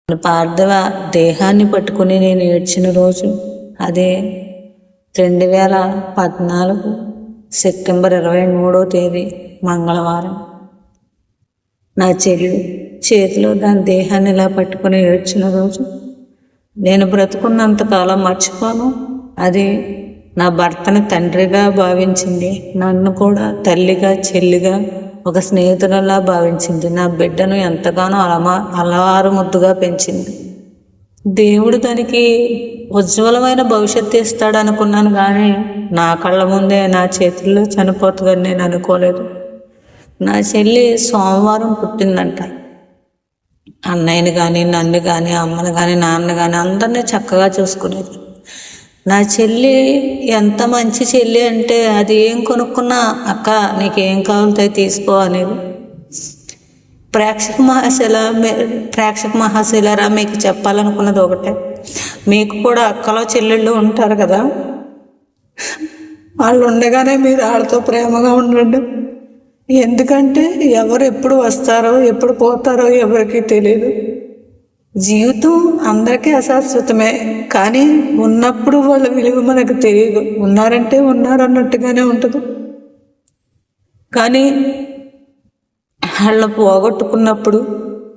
పార్థివ దేహాన్ని పట్టుకుని నేను ఏడ్చిన రోజు అదే 2014 సెప్టెంబర్ 23వ తేదీ మంగళవారం. నా చెల్లి చేతిలో దాని దేహాన్ని ఇలా పట్టుకుని ఏడ్చిన రోజు నేను బ్రతుకున్నంతకాలం మర్చిపోను. అది నా భర్తని తండ్రిగా భావించింది, నన్ను కూడా తల్లిగా, చెల్లిగా, ఒక స్నేహితులలా భావించింది. నా బిడ్డను ఎంతగానో అలవారు ముద్దుగా పెంచింది. దేవుడు దానికి ఉజ్వలమైన భవిష్యత్తు ఇస్తాడు అనుకున్నాను, కానీ నా కళ్ళ ముందే నా చేతుల్లో చనిపోతుందని నేను అనుకోలేదు. నా చెల్లి సోమవారం పుట్టిందంట. అన్నయ్యని కానీ, నన్ను కానీ, అమ్మని కానీ, నాన్న కానీ అందరినీ చక్కగా చూసుకునేది. నా చెల్లి ఎంత మంచి చెల్లి అంటే అది ఏం కొనుక్కున్నా అక్క నీకేం కావాలితే తీసుకో అనేది. ప్రేక్షక మహాశైలరా మీకు చెప్పాలనుకున్నది ఒకటే, మీకు కూడా అక్కలో చెల్లెళ్ళు ఉంటారు కదా, వాళ్ళు ఉండగానే మీరు వాళ్ళతో ప్రేమగా ఉండండి. ఎందుకంటే ఎవరు ఎప్పుడు వస్తారో ఎప్పుడు పోతారో ఎవరికి తెలియదు. జీవితం అందరికీ అశాశ్వతమే, కానీ ఉన్నప్పుడు వాళ్ళ విలువ మనకు తెలియదు. ఉన్నారంటే ఉన్నారు అన్నట్టుగానే ఉంటుంది, కానీ వాళ్ళని పోగొట్టుకున్నప్పుడు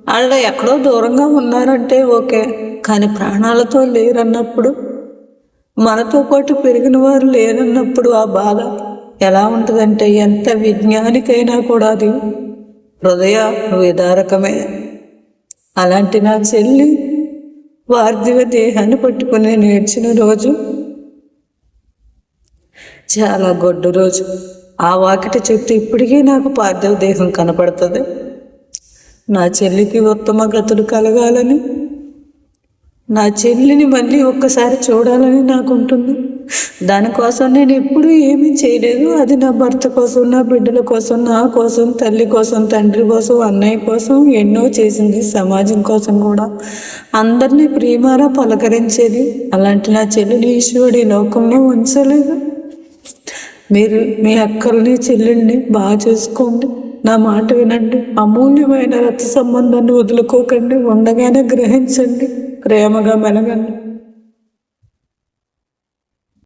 వాళ్ళు ఎక్కడో దూరంగా ఉన్నారంటే ఓకే, కానీ ప్రాణాలతో లేరన్నప్పుడు, మనతో పాటు పెరిగిన వారు లేరన్నప్పుడు ఆ బాధ ఎలా ఉంటుందంటే ఎంత విజ్ఞానికైనా కూడా అది హృదయ విదారకమే. అలాంటి నా చెల్లి పార్థివ దేహాన్ని పట్టుకుని నేర్చిన రోజు చాలా గొడ్డు రోజు. ఆ వాకిటి చుట్టూ ఇప్పటికీ నాకు పార్థివ దేహం కనపడుతుంది. నా చెల్లికి ఉత్తమ గతులు కలగాలని, నా చెల్లిని మళ్ళీ ఒక్కసారి చూడాలని నాకు ఉంటుంది. దానికోసం నేను ఎప్పుడూ ఏమీ చేయలేదు. అది నా భర్త కోసం, నా బిడ్డల కోసం, నా కోసం, తల్లి కోసం, తండ్రి కోసం, అన్నయ్య కోసం ఎన్నో చేసింది. సమాజం కోసం కూడా అందరినీ ప్రేమారా పలకరించేది. అలాంటి నా చెల్లిని ఈశ్వరుడు ఈ లోకంలో ఉంచలేదు. మీరు మీ అక్కల్ని, చెల్లెల్ని బాగా చూసుకోండి. నా మాట వినండి. అమూల్యమైన రక్త సంబంధాన్ని వదులుకోకండి. ఉండగానే గ్రహించండి. ప్రేమగా మెలగండి.